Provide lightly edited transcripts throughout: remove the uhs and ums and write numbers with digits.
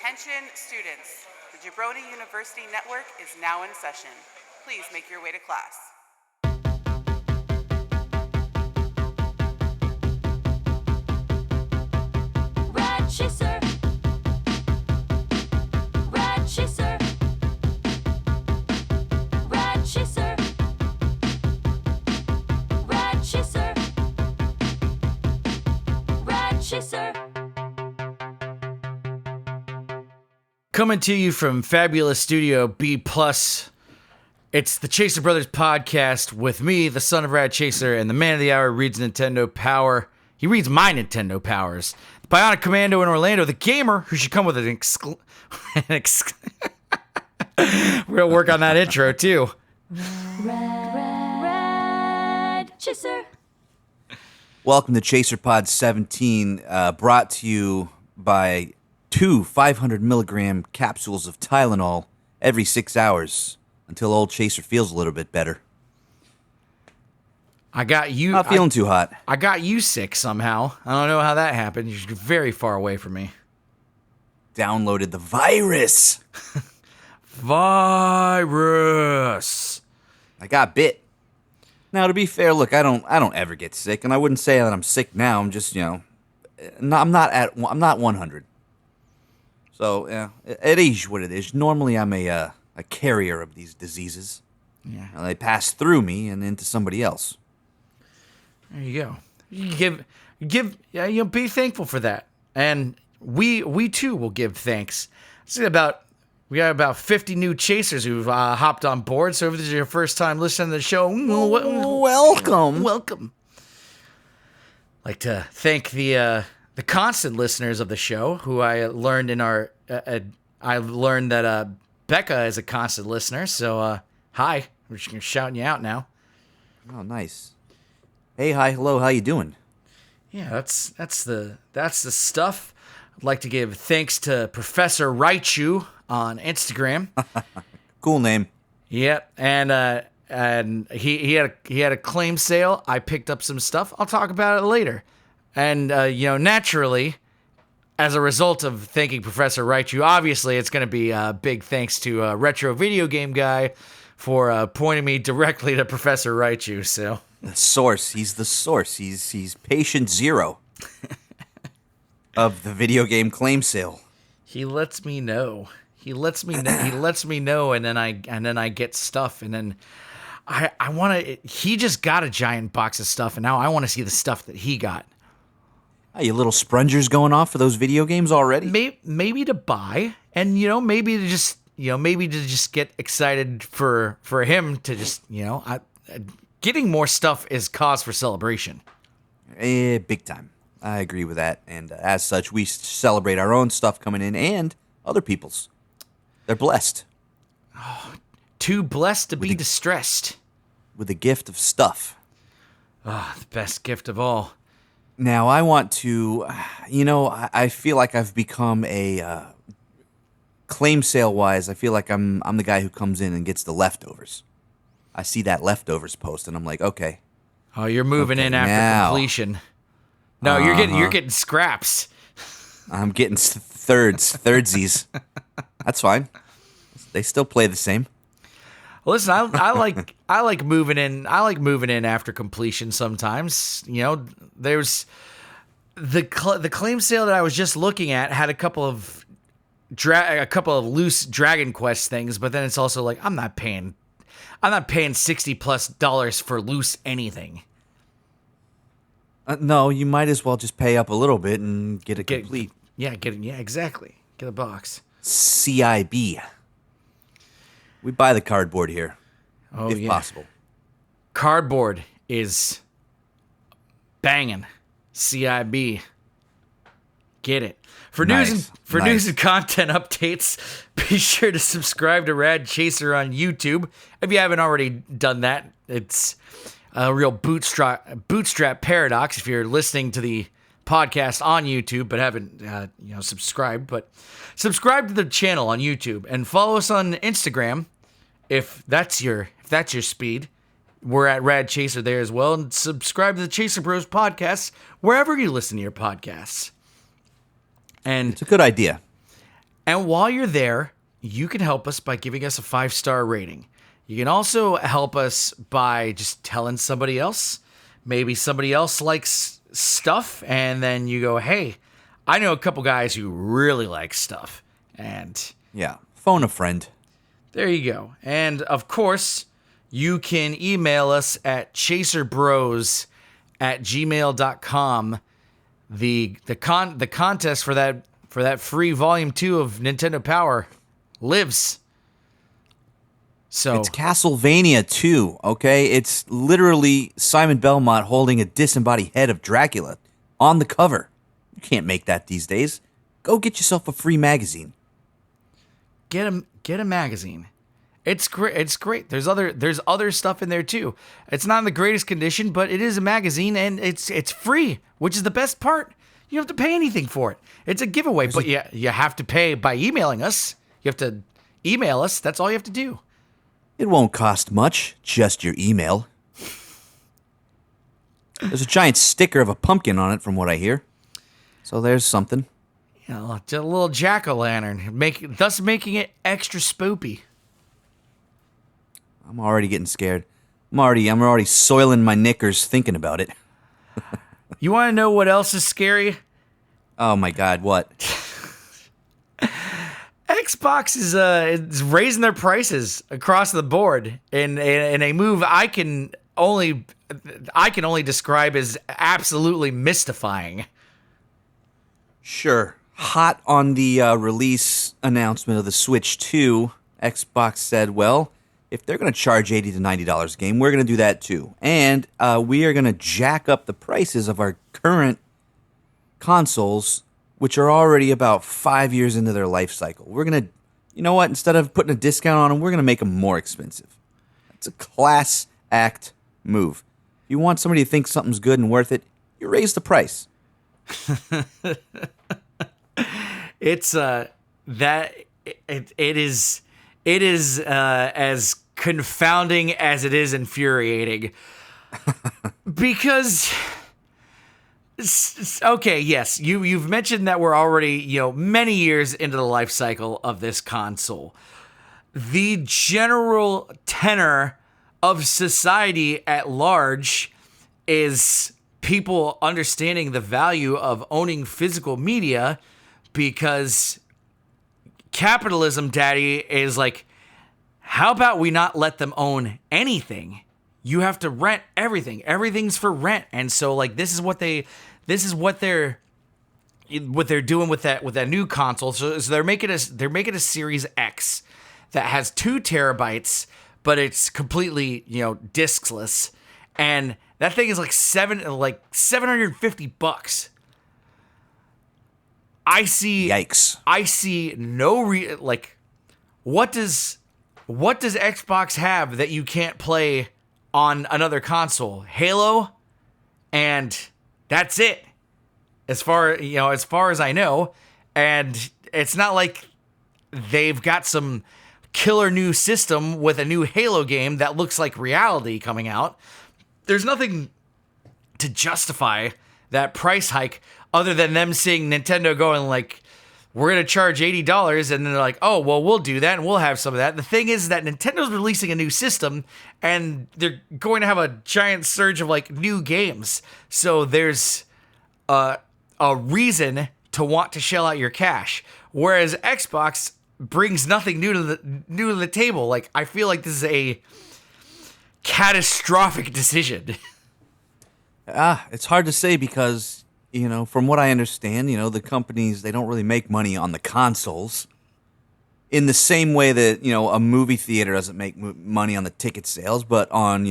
Attention students, the Jabroni University Network is now in session. Please make your way to class. Rad chaser. Rad chaser. Rad chaser. Rad chaser. Rad chaser. Coming to you from Fabulous Studio B+, it's the Chaser Brothers podcast with me, the son of Rad Chaser, and the man of the hour reads Nintendo Power. He reads my Nintendo Powers. The Bionic Commando in Orlando, the gamer who should come with an We're going to work on that intro, too. Rad chaser. Welcome to Chaser Pod 17, brought to you by 2 500 milligram capsules of Tylenol every 6 hours until old Chaser feels a little bit better. I got you. Not feeling too hot. I got you sick somehow. I don't know how that happened. You're very far away from me. Downloaded the virus. Virus. I got bit. Now, to be fair, look, I don't ever get sick, and I wouldn't say that I'm sick now. I'm just, I'm not 100. So, yeah, it is what it is. Normally, I'm a carrier of these diseases. Yeah. And they pass through me and into somebody else. There you go. You be thankful for that. And we too will give thanks. We got about 50 new chasers who've hopped on board. So if this is your first time listening to the show, welcome. Welcome. I'd like to thank the constant listeners of the show, who I learned I learned that Becca is a constant listener. So hi, we're just shouting you out now. Oh, nice. Hey, hi, hello, how you doing? Yeah, that's the stuff. I'd like to give thanks to Professor Raichu on Instagram. Cool name. Yep, and he had a claim sale. I picked up some stuff. I'll talk about it later. And naturally, as a result of thanking Professor Raichu, obviously it's going to be a big thanks to Retro Video Game Guy for pointing me directly to Professor Raichu. So the source. He's the source. He's patient zero of the video game claim sale. He lets me know. He lets me know, and then I get stuff, and then I want to. He just got a giant box of stuff, and now I want to see the stuff that he got. Are you little sprungers going off for those video games already? Maybe to buy, and maybe to just get excited for him to just getting more stuff is cause for celebration. Big time. I agree with that, and as such, we celebrate our own stuff coming in and other people's. They're blessed. Oh, too blessed to be distressed. With the gift of stuff. Ah, the best gift of all. Now, I want to, I feel like I've become a, claim sale-wise, I feel like I'm the guy who comes in and gets the leftovers. I see that leftovers post, and I'm like, okay. Oh, you're moving in after completion. No, you're getting scraps. I'm getting thirdsies. That's fine. They still play the same. Listen, I like moving in. I like moving in after completion sometimes. There's the claim sale that I was just looking at had a couple of loose Dragon Quest things, but then it's also like I'm not paying $60+ for loose anything. No, you might as well just pay up a little bit and get it complete. Yeah, exactly. Get a box. CIB. We buy the cardboard here, if possible. Cardboard is banging. CIB. Get it. For news and content updates, be sure to subscribe to Rad Chaser on YouTube. If you haven't already done that, it's a real bootstrap paradox if you're listening to the podcast on YouTube but haven't subscribed. But subscribe to the channel on YouTube and follow us on Instagram if that's your speed. We're at Rad Chaser there as well, and subscribe to the Chaser Bros podcast wherever you listen to your podcasts. And it's a good idea. And while you're there, you can help us by giving us a 5-star rating. You can also help us by just telling somebody else. Maybe somebody else likes stuff, and then you go, hey, I know a couple guys who really like stuff. And Yeah, phone a friend. there you go. And of course, you can email us at chaserbros@gmail.com. The contest for that free volume 2 of Nintendo Power lives. So It's Castlevania 2, okay? It's literally Simon Belmont holding a disembodied head of Dracula on the cover. You can't make that these days. Go get yourself a free magazine. get a magazine. It's great. It's great. There's other stuff in there too. It's not in the greatest condition, but it is a magazine and it's free, which is the best part. You don't have to pay anything for it. It's a giveaway, but you have to pay by emailing us. You have to email us. That's all you have to do. It won't cost much, just your email. There's a giant sticker of a pumpkin on it, from what I hear. So there's something. You know, just a little jack-o'-lantern, thus making it extra spoopy. I'm already getting scared. I'm already soiling my knickers thinking about it. You want to know what else is scary? Oh my God, what? Xbox is raising their prices across the board in a move I can only describe as absolutely mystifying. Sure. Hot on the release announcement of the Switch 2, Xbox said, well, if they're going to charge $80 to $90 a game, we're going to do that too. And we are going to jack up the prices of our current consoles, which are already about 5 years into their life cycle. We're going to, you know what, instead of putting a discount on them, we're going to make them more expensive. It's a class act move. If you want somebody to think something's good and worth it, you raise the price. It's it is as confounding as it is infuriating. Because okay, yes, you've mentioned that we're already, many years into the life cycle of this console. The general tenor of society at large is people understanding the value of owning physical media, because capitalism, daddy, is like, how about we not let them own anything? You have to rent everything. Everything's for rent. And so like this is what they're doing with that new console. So they're making a Series X that has 2 terabytes, but it's completely, diskless. And that thing is like $750. Yikes. I see no what does Xbox have that you can't play on another console? Halo, and that's it. As far as I know, and it's not like they've got some killer new system with a new Halo game that looks like reality coming out. There's nothing to justify that price hike other than them seeing Nintendo going like, we're going to charge $80, and then they're like, oh, well, we'll do that, and we'll have some of that. The thing is that Nintendo's releasing a new system, and they're going to have a giant surge of, new games. So there's a reason to want to shell out your cash. Whereas Xbox brings nothing new to the table. Like, I feel like this is a catastrophic decision. It's hard to say because, from what I understand, the companies, they don't really make money on the consoles in the same way that, a movie theater doesn't make money on the ticket sales, but on,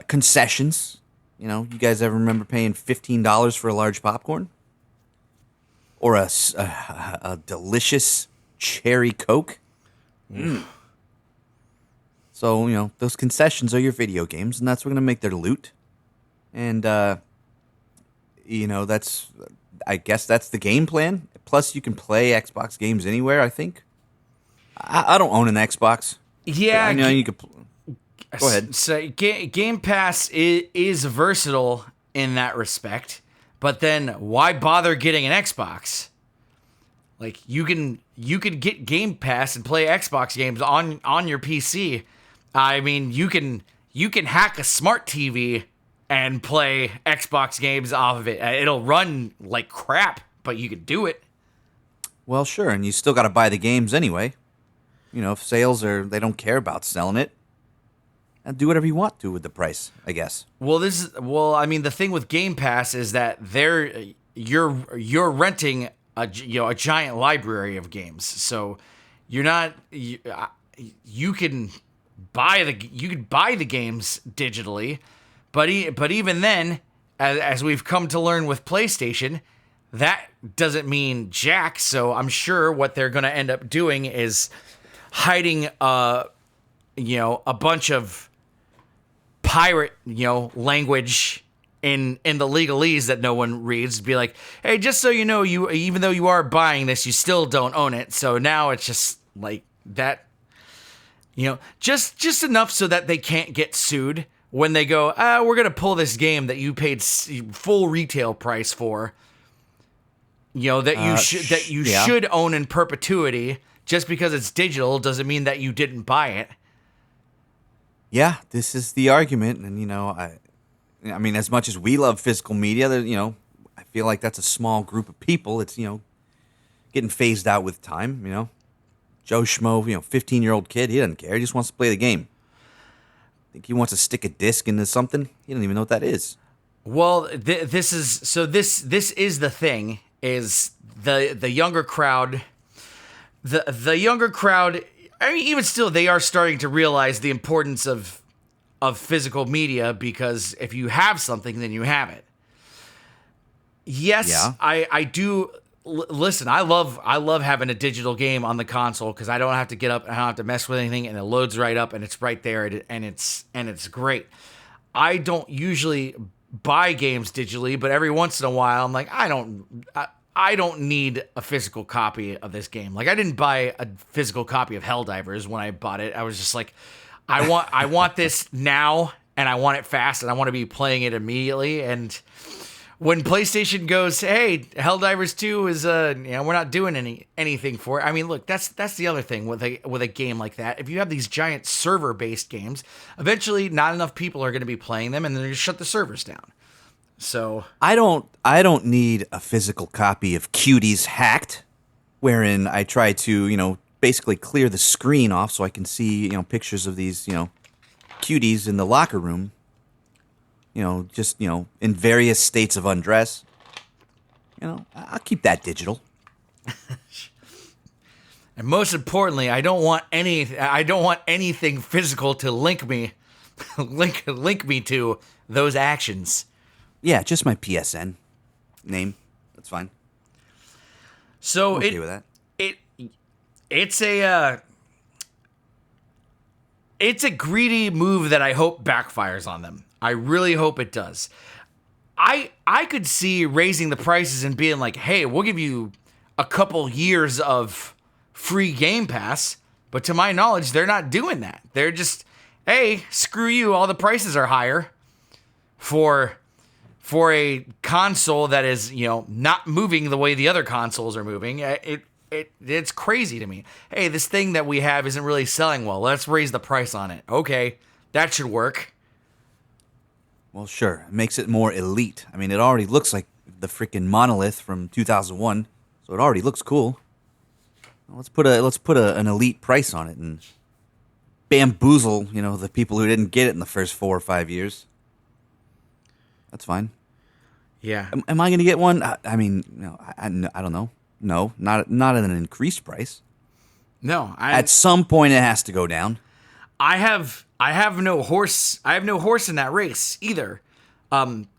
concessions. You guys ever remember paying $15 for a large popcorn? Or a delicious cherry Coke? Mm. So, those concessions are your video games, and that's what's going to make their loot. And, I guess that's the game plan. Plus, you can play Xbox games anywhere, I think. I don't own an Xbox. Yeah. I know you could... Go ahead. So, Game Pass is versatile in that respect, but then why bother getting an Xbox? Like you can get Game Pass and play Xbox games on your PC. I mean, you can hack a smart TV and play Xbox games off of it. It'll run like crap, but you can do it. Well, sure, and you still got to buy the games anyway. You know, if they don't care about selling it, and do whatever you want to with the price, I guess. Well, I mean, the thing with Game Pass is that you're renting a giant library of games, so you can buy the games digitally, but even then, as we've come to learn with PlayStation, that doesn't mean jack. So I'm sure what they're going to end up doing is hiding a bunch of pirate language in the legalese that no one reads. Be like, hey, just so you know, you even though you are buying this, you still don't own it. So now it's just like that, just enough so that they can't get sued when they go, we're gonna pull this game that you paid full retail price for, that you should own in perpetuity. Just because it's digital doesn't mean that you didn't buy it. Yeah, this is the argument, and I mean, as much as we love physical media, I feel like that's a small group of people. It's getting phased out with time. Joe Schmo, 15-year-old kid, he doesn't care. He just wants to play the game. Think he wants to stick a disc into something? He doesn't even know what that is. Well, this is the thing. Is the younger crowd, the younger crowd, I mean, even still, they are starting to realize the importance of physical media, because if you have something, then you have it. Yes, yeah. I do. Listen, I love having a digital game on the console, because I don't have to get up and I don't have to mess with anything, and it loads right up and it's right there, and it's great. I don't usually buy games digitally, but every once in a while I'm like, I don't need a physical copy of this game. Like, I didn't buy a physical copy of Helldivers when I bought it. I was just like, I want this now, and I want it fast, and I want to be playing it immediately. And when PlayStation goes, hey, Helldivers 2 is we're not doing anything for it. I mean, look, that's the other thing with a game like that. If you have these giant server-based games, eventually not enough people are going to be playing them, and then they're going to shut the servers down. So I don't need a physical copy of Cuties Hacked, wherein I try to, basically clear the screen off so I can see, pictures of these, cuties in the locker room. Just, in various states of undress. I'll keep that digital. And most importantly, I don't want anything physical to link me to those actions. Yeah, just my PSN name. That's fine. So I'm okay with that. It's a greedy move that I hope backfires on them. I really hope it does. I could see raising the prices and being like, hey, we'll give you a couple years of free Game Pass, but to my knowledge, they're not doing that. They're just, hey, screw you, all the prices are higher for a console that is, not moving the way the other consoles are moving. It's crazy to me. Hey, this thing that we have isn't really selling well. Let's raise the price on it. Okay, that should work. Well, sure. It makes it more elite. I mean, it already looks like the freaking monolith from 2001, so it already looks cool. Let's put an elite price on it and bamboozle, the people who didn't get it in the first 4 or 5 years. That's fine. Yeah. Am I going to get one? I mean, I don't know. No, not at an increased price. No. At some point, it has to go down. I have no horse. I have no horse in that race either.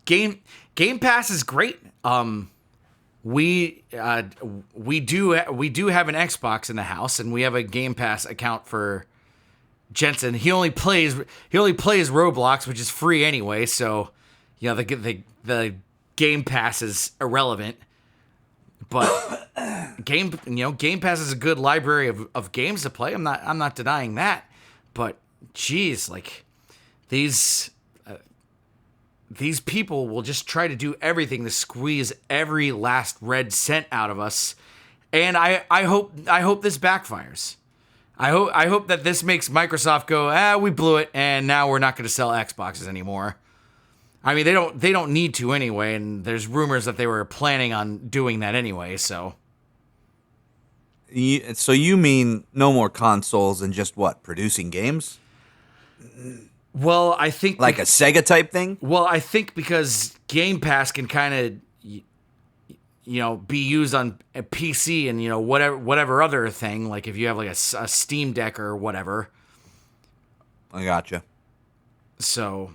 Game Pass is great. We do have an Xbox in the house, and we have a Game Pass account for Jensen. He only plays Roblox, which is free anyway. So, the Game Pass is irrelevant. But Game Pass is a good library of games to play. I'm not denying that. But geez, like these people will just try to do everything to squeeze every last red cent out of us, And I hope this backfires. I hope that this makes Microsoft go, we blew it, and now we're not going to sell Xboxes anymore. I mean, they don't need to anyway, and there's rumors that they were planning on doing that anyway. So you mean no more consoles and just what, producing games? Well, I think like a Sega type thing. Well, I think because Game Pass can kind of, be used on a PC and whatever other thing. Like if you have like a Steam Deck or whatever. I gotcha. So,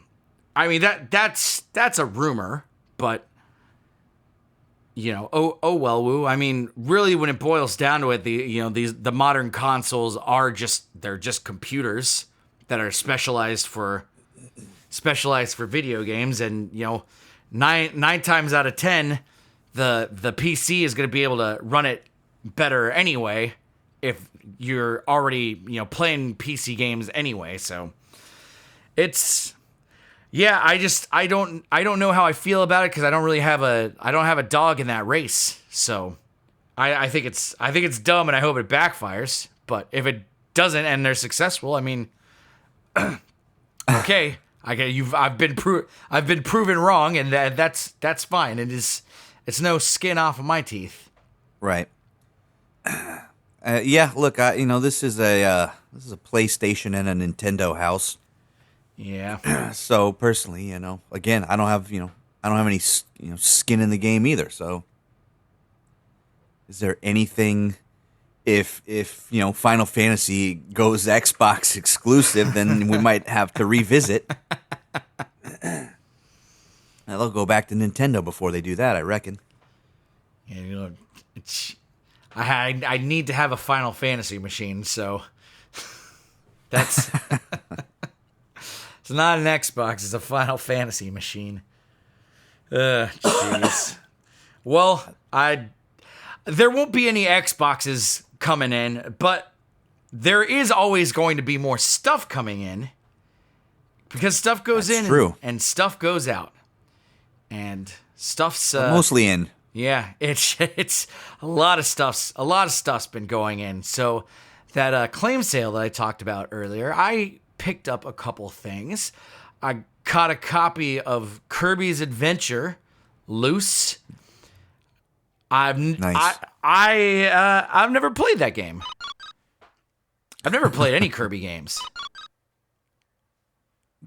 I mean that's a rumor, but oh well, woo. I mean, really, when it boils down to it, the modern consoles are just computers that are specialized for video games, and nine times out of 10, the PC is going to be able to run it better anyway if you're already playing PC games anyway. So it's I don't know how I feel about it because I don't have a dog in that race. So I think it's dumb, and I hope it backfires. But if it doesn't and they're successful, I mean, okay, I've been proven wrong, and that's fine. It's no skin off of my teeth. Right. Yeah. Look, this is a PlayStation and a Nintendo house. Yeah. So personally, again, I don't have any skin in the game either. So, is there anything? If Final Fantasy goes Xbox exclusive, then we might have to revisit. They'll go back to Nintendo before they do that, I reckon. Yeah, I need to have a Final Fantasy machine, so that's it's not an Xbox, it's a Final Fantasy machine. Jeez. Well, there won't be any Xboxes coming in, but there is always going to be more stuff coming in because stuff goes That's in true. And stuff goes out, and stuff's mostly in. Yeah, it's a lot of stuff's been going in. So that claim sale that I talked about earlier, I picked up a couple things. I caught a copy of Kirby's Adventure Loose. Nice. I've never played that game. I've never played any Kirby games.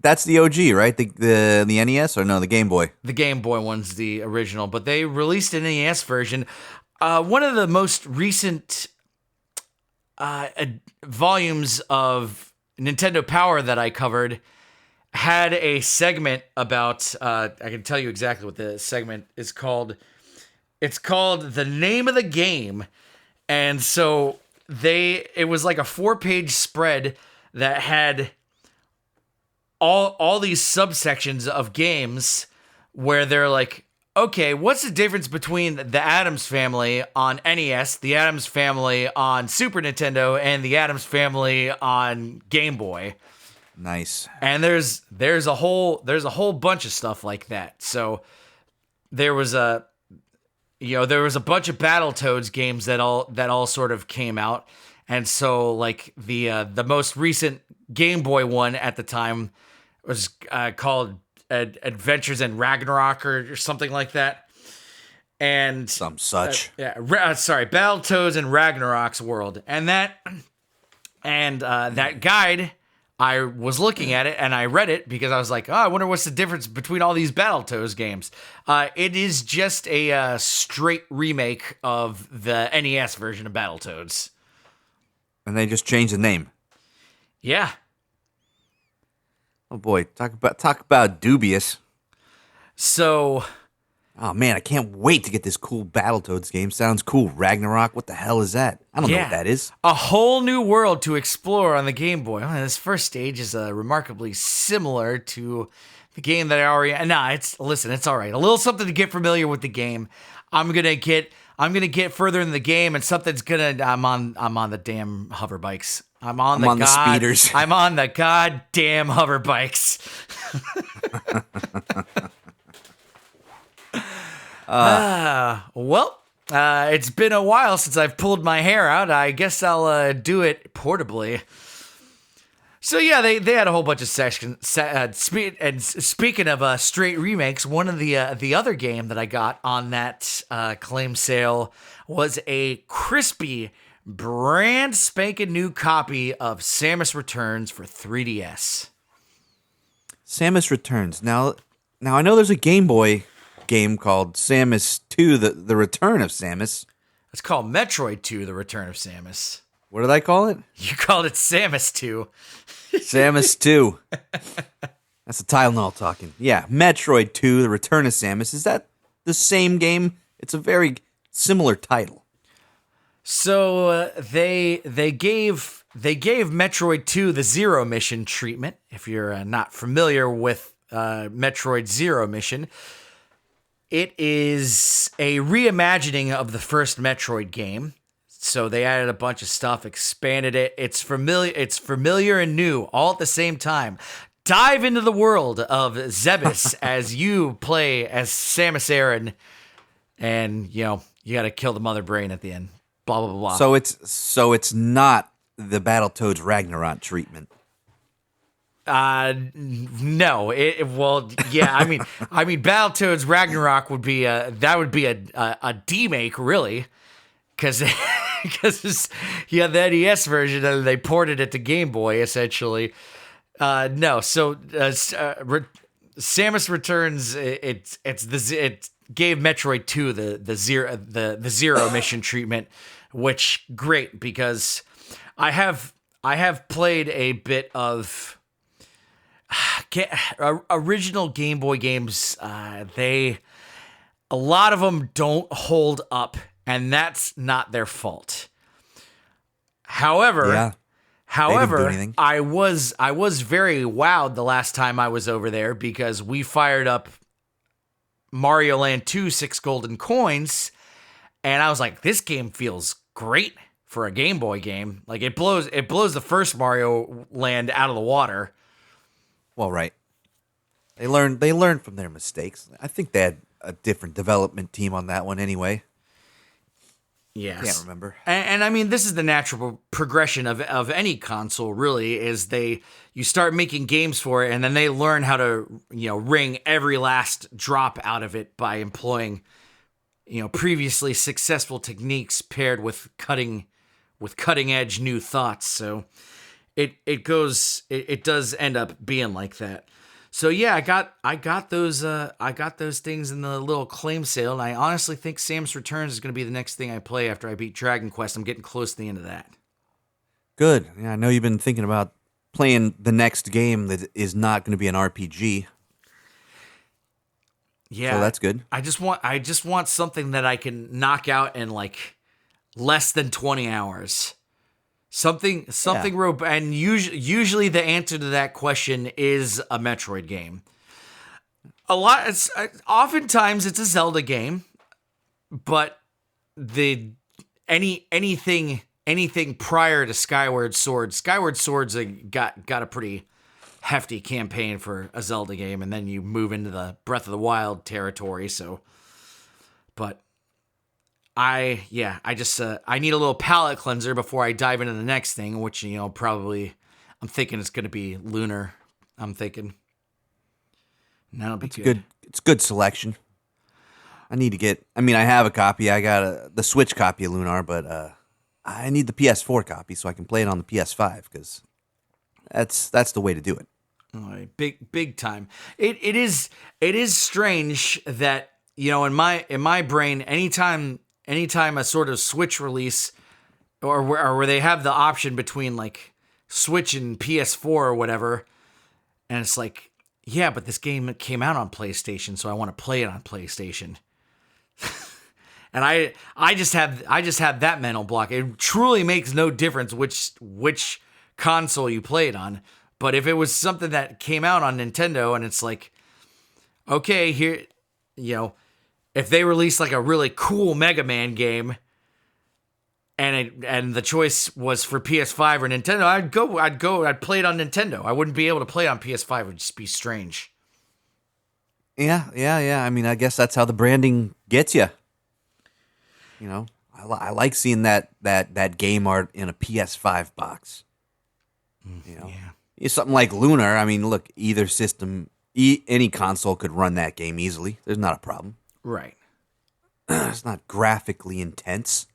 That's the OG, right? The NES or no, the Game Boy? The Game Boy one's the original, but they released an NES version. One of the most recent volumes of Nintendo Power that I covered had a segment about, I can tell you exactly what the segment is called. It's called The Name of the Game. And so it was like a 4-page spread that had all these subsections of games where they're like, okay, what's the difference between the Addams Family on NES, the Addams Family on Super Nintendo, and the Addams Family on Game Boy? Nice. And there's a whole bunch of stuff like that. So there was a bunch of Battletoads games that all sort of came out. And so like the most recent Game Boy one at the time was called Adventures in Ragnarok or something like that. And some such. Battletoads in Ragnarok's World. And that guide, I was looking at it and I read it because I was like, I wonder what's the difference between all these Battletoads games. It is just a straight remake of the NES version of Battletoads. And they just changed the name. Yeah. Oh boy, talk about dubious. So, oh man, I can't wait to get this cool Battletoads game. Sounds cool. Ragnarok, what the hell is that? I don't know what that is. A whole new world to explore on the Game Boy. This first stage is remarkably similar to the game that I already. It's all right. A little something to get familiar with the game. I'm gonna get further in the game, and something's gonna. I'm on the damn hover bikes. I'm on the speeders. I'm on the goddamn hover bikes. Well, It's been a while since I've pulled my hair out. I guess I'll do it portably. So yeah, they had a whole bunch of sections. Speaking of straight remakes, one of the other game that I got on that claim sale was a crispy, brand spanking new copy of Samus Returns for 3DS. Samus Returns. Now I know there's a Game Boy game called Samus 2, the Return of Samus. It's called Metroid 2: The Return of Samus. What did I call it? You called it Samus 2. Samus 2. That's the title now talking. Yeah, Metroid 2, The Return of Samus. Is that the same game? It's a very similar title. So they gave Metroid 2 the Zero Mission treatment. If you're not familiar with Metroid Zero Mission, it is a reimagining of the first Metroid game. So they added a bunch of stuff, expanded it. It's familiar and new all at the same time. Dive into the world of Zebes as you play as Samus Aran, and you got to kill the mother brain at the end. Blah blah blah. So it's not the Battletoads Ragnarok treatment. No. Well, yeah. I mean, Battletoads Ragnarok would be a demake, really, because you had the NES version and they ported it to Game Boy essentially. No. So Samus Returns. It gave Metroid 2 the zero mission treatment, which great because I have played a bit of original Game Boy games. A lot of them don't hold up, and that's not their fault. However, I was very wowed the last time I was over there because we fired up Mario Land 2 6 golden coins, and I was like, this game feels great for a Game Boy game. Like it blows the first Mario Land out of the water. Well, right. They learned from their mistakes. I think they had a different development team on that one anyway. Yes. Can't remember. And I mean, this is the natural progression of any console, really, is you start making games for it, and then they learn how to, wring every last drop out of it by employing, previously successful techniques paired with cutting edge new thoughts. So it does end up being like that. So yeah, I got those things in the little claim sale, and I honestly think Samus Returns is going to be the next thing I play after I beat Dragon Quest. I'm getting close to the end of that. Good. Yeah, I know you've been thinking about playing the next game that is not going to be an RPG. Yeah, so that's good. I just want something that I can knock out in like less than 20 hours. Something, and usually the answer to that question is a Metroid game. Oftentimes it's a Zelda game, but anything prior to Skyward Sword's got a pretty hefty campaign for a Zelda game, and then you move into the Breath of the Wild territory. So, but I need a little palate cleanser before I dive into the next thing, which, probably I'm thinking it's going to be Lunar. I'm thinking. That'll be good. It's good selection. I have a copy. I got the Switch copy of Lunar, but I need the PS4 copy so I can play it on the PS5 because that's the way to do it. All right, big time. It is strange that, in my brain, anytime a sort of Switch release or where they have the option between like Switch and PS4 or whatever, and it's like, yeah, but this game came out on PlayStation, so I want to play it on PlayStation. And I just have that mental block. It truly makes no difference which console you play it on. But if it was something that came out on Nintendo and it's like, okay, here, if they released like a really cool Mega Man game and the choice was for PS5 or Nintendo, I'd play it on Nintendo. I wouldn't be able to play it on PS5. It would just be strange. Yeah. I mean, I guess that's how the branding gets you. I like seeing that game art in a PS5 box. It's something like Lunar. I mean, look, either system, any console could run that game easily. There's not a problem. Right. It's not graphically intense.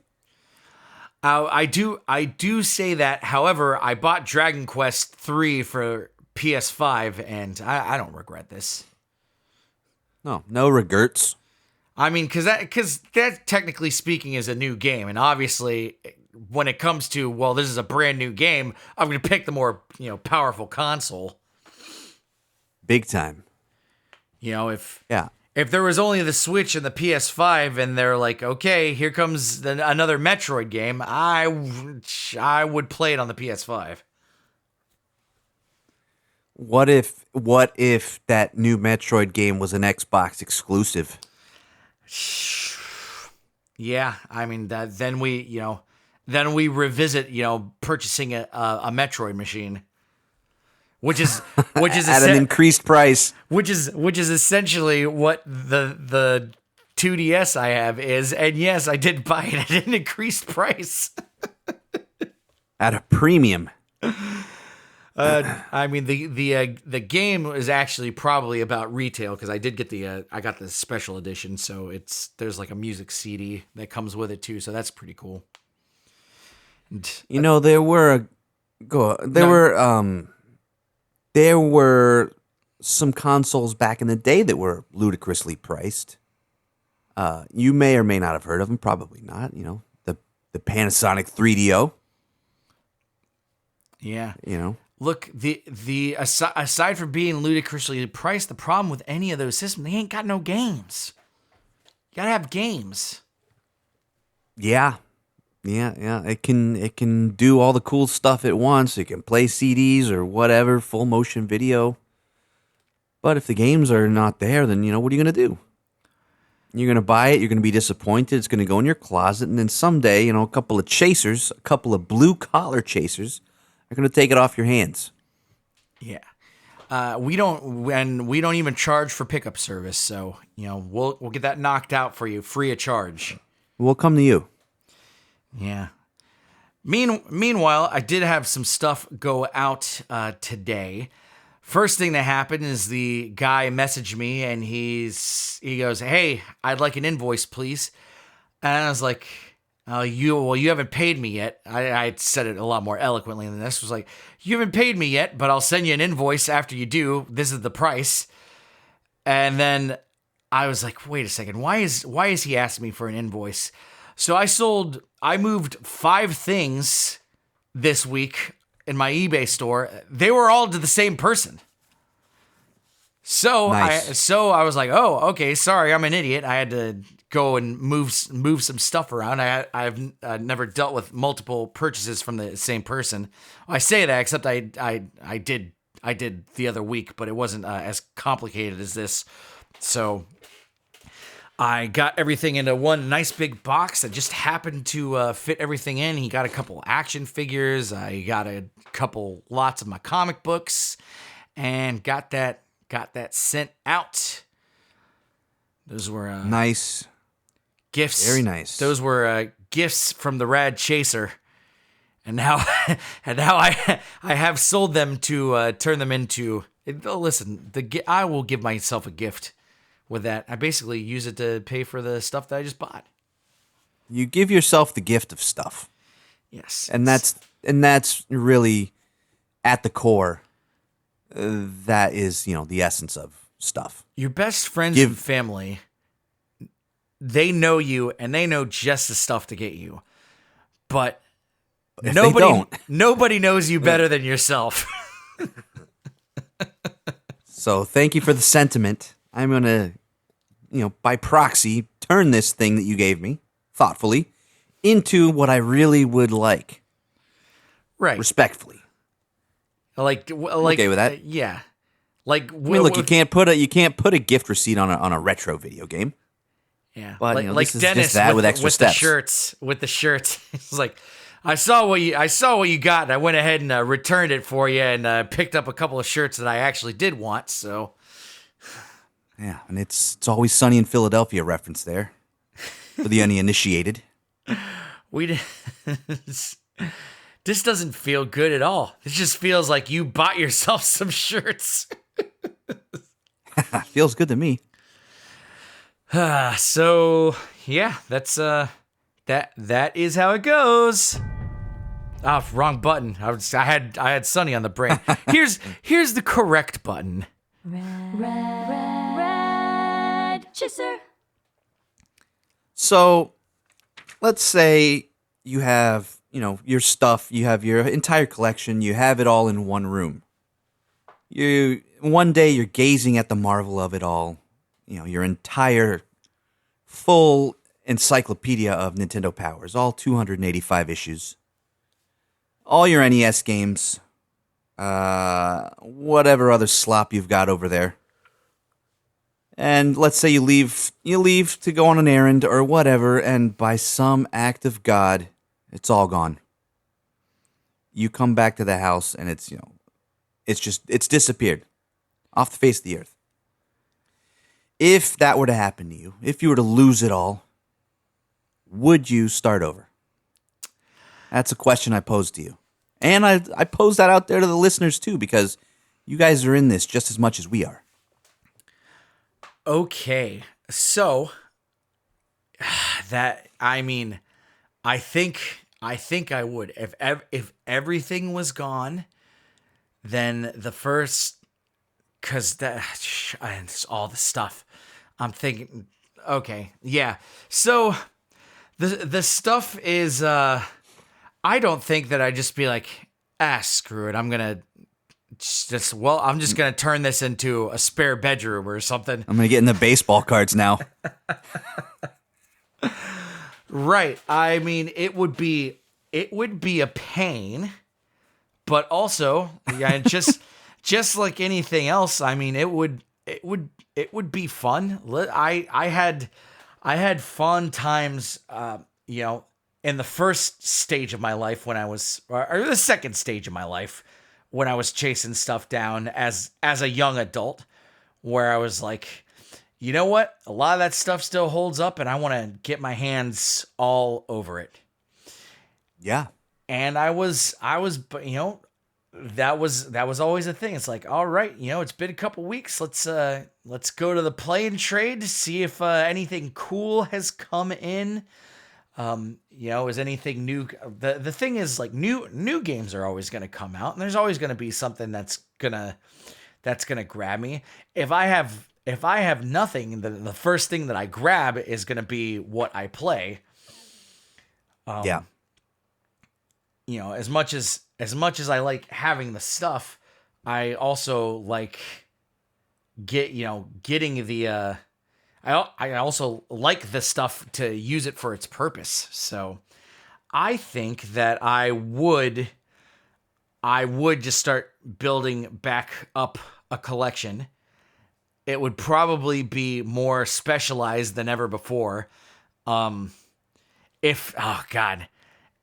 I do say that. However, I bought Dragon Quest 3 for PS5, and I don't regret this. No regrets. I mean, because that technically speaking is a new game, and obviously, when it comes to this is a brand new game, I'm going to pick the more powerful console. Big time. If Yeah. If there was only the Switch and the PS5, and they're like, okay, here comes another Metroid game, I would play it on the PS5. What if that new Metroid game was an Xbox exclusive? Yeah, I mean then we revisit purchasing a Metroid machine, which is at an increased price, which is essentially what the 2DS I have is, and yes, I did buy it at an increased price. at a premium. I mean the game is actually probably about retail because I did get I got the special edition, so there's like a music CD that comes with it too, so that's pretty cool. And, there were some consoles back in the day that were ludicrously priced. You may or may not have heard of them, probably not. The Panasonic 3DO. Yeah. Look, aside from being ludicrously priced, the problem with any of those systems, they ain't got no games. You gotta have games. Yeah. It can do all the cool stuff at once. It can play CDs or whatever, full motion video. But if the games are not there, then what are you gonna do? You're gonna buy it. You're gonna be disappointed. It's gonna go in your closet, and then someday, a couple of blue collar chasers, are going to take it off your hands. Yeah. We don't even charge for pickup service, so we'll get that knocked out for you free of charge. We'll come to you. Yeah. Meanwhile, I did have some stuff go out today. First thing that happened is the guy messaged me and he goes, "Hey, I'd like an invoice, please." And I was like, you haven't paid me yet. I said it a lot more eloquently than this. Was like, you haven't paid me yet, but I'll send you an invoice after you do. This is the price. And then I was like, wait a second. Why is he asking me for an invoice? So I moved 5 things this week in my eBay store. They were all to the same person. So nice. I was like, oh, okay, sorry, I'm an idiot. I had to go and move some stuff around. I've never dealt with multiple purchases from the same person. I say that, except I did the other week, but it wasn't as complicated as this. So I got everything into one nice big box that just happened to fit everything in. He got a couple action figures. I got lots of my comic books, and got that sent out. Those were nice gifts. Very nice. Those were gifts from the Rad Chaser, and now I have sold them to turn them into. Listen, I will give myself a gift with that. I basically use it to pay for the stuff that I just bought. You give yourself the gift of stuff. Yes, and that's really at the core. That is, the essence of stuff. Your best friends and family, they know you and they know just the stuff to get you. But nobody knows you better than yourself. So thank you for the sentiment. I'm going to, by proxy, turn this thing that you gave me thoughtfully into what I really would like. Right. Respectfully. Like okay with that? Yeah. Look, you can't put a gift receipt on a retro video game. Yeah. But like this Dennis is that with extra steps. With the shirts. It's like, I saw what you got, and I went ahead and returned it for you, and picked up a couple of shirts that I actually did want. So. Yeah, and it's Always Sunny in Philadelphia reference there for the uninitiated. We this doesn't feel good at all. It just feels like you bought yourself some shirts. Feels good to me. So yeah, that's that is how it goes. Oh, wrong button. I had Sunny on the brain. Here's the correct button. Red Chaser. So, let's say you have, your stuff, you have your entire collection, you have it all in one room. One day you're gazing at the marvel of it all, your entire full encyclopedia of Nintendo powers, all 285 issues, all your NES games, whatever other slop you've got over there. And let's say you leave to go on an errand or whatever, and by some act of God, it's all gone. You come back to the house and it's disappeared off the face of the earth. If that were to happen to you, if you were to lose it all, would you start over? That's a question I posed to you. And I pose that out there to the listeners too, because you guys are in this just as much as we are. Okay, so I think I would if everything was gone, then the first, because it's all the stuff. I'm thinking, okay, yeah. So the stuff is I don't think that I'd just be like, screw it, I'm just gonna turn this into a spare bedroom or something. I'm gonna get in the baseball cards now. Right. I mean, it would be a pain, but also, yeah, just like anything else. I mean, it would be fun. I had fun times, in the first stage of my life or the second stage of my life, when I was chasing stuff down as a young adult, where I was like, you know what? A lot of that stuff still holds up, and I want to get my hands all over it. Yeah. And that was always a thing. It's like, all right, it's been a couple weeks. Let's go to the play and trade to see if anything cool has come in. Is anything new? The thing is, like, new games are always going to come out, and there's always going to be something that's gonna grab me. If I have nothing, the first thing that I grab is going to be what I play. Yeah. As much as I like having the stuff, I also like getting the I also like the stuff to use it for its purpose. So I think that I would just start building back up a collection. It would probably be more specialized than ever before.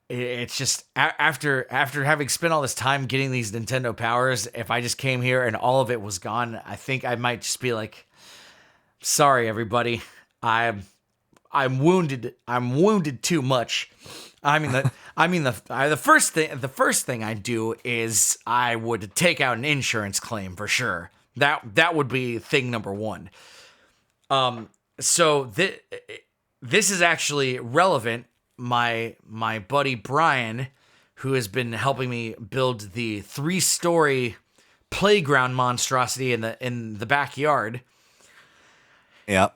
It's just after having spent all this time getting these Nintendo powers, if I just came here and all of it was gone, I think I might just be like, sorry, everybody. I'm wounded. I'm wounded too much. The first thing I do is I would take out an insurance claim for sure. That would be thing number one. So this is actually relevant. My buddy Brian, who has been helping me build the 3-story playground monstrosity in the backyard. Yep.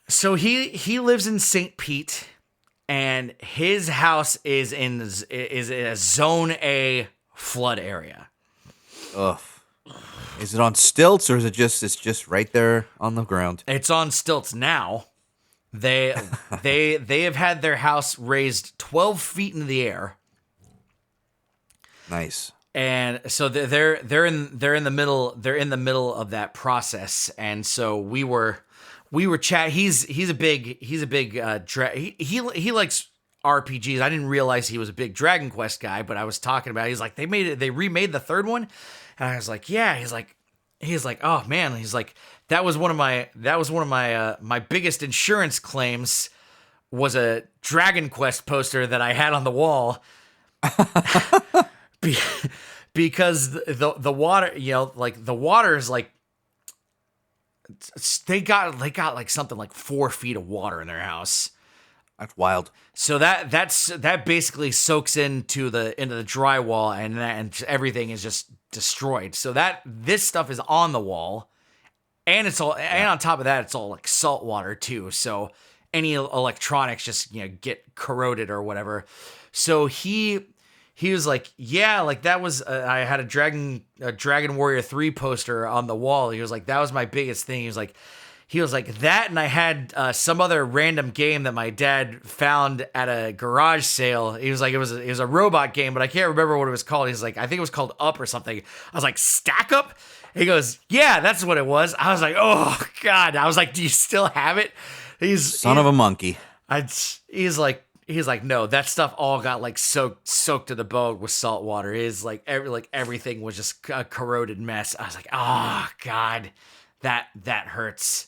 So he lives in St. Pete, and his house is in a Zone A flood area. Ugh. Is it on stilts, or is it's just right there on the ground? It's on stilts now. They have had their house raised 12 feet in the air. Nice. And so they're in the middle of that process. And so we were chat. He's a big he likes RPGs. I didn't realize he was a big Dragon Quest guy, but I was talking about it. He's like, they remade the third one, and I was like, yeah. He's like, oh man. He's like, that was one of my my biggest insurance claims was a Dragon Quest poster that I had on the wall. Because the water, like the water is like, they got like something like 4 feet of water in their house. That's wild. So that basically soaks into the drywall, and everything is just destroyed. So this stuff is on the wall, and and on top of that, it's all like salt water too. So any electronics just get corroded or whatever. So he was like, yeah, like that was I had a Dragon Warrior 3 poster on the wall. He was like, that was my biggest thing. He was like that, and I had some other random game that my dad found at a garage sale. He was like, it was a robot game, but I can't remember what it was called. He's like, I think it was called Up or something. I was like, Stack Up? He goes, yeah, that's what it was. I was like, oh God. I was like, do you still have it? Son of a monkey. He's like, no, that stuff all got like soaked to the bone with salt water. Everything was just a corroded mess. I was like, oh God, that hurts.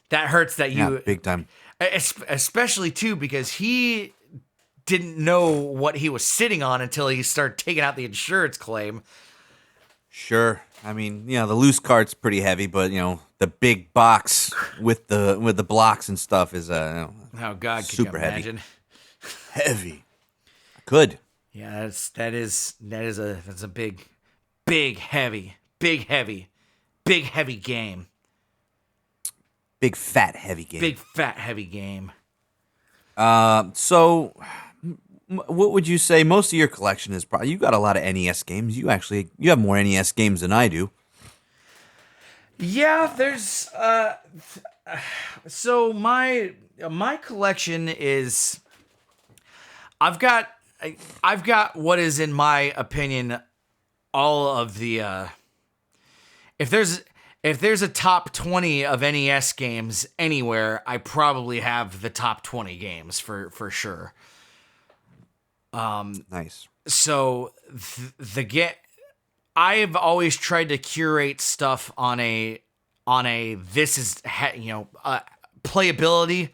That hurts that you big time. Especially too, because he didn't know what he was sitting on until he started taking out the insurance claim. Sure. I mean, the loose cart's pretty heavy, but the big box with the blocks and stuff is oh God, could super you imagine? Heavy. I could. Yeah, that's a big heavy game. Big fat heavy game. Big fat heavy game. So what would you say most of your collection is? Probably, you got a lot of NES games. You have more NES games than I do. Yeah, there's so my collection is, I've got what is, in my opinion, all of the if there's a top 20 of NES games anywhere, I probably have the top 20 games for sure. Nice. So I've always tried to curate stuff on a this is playability.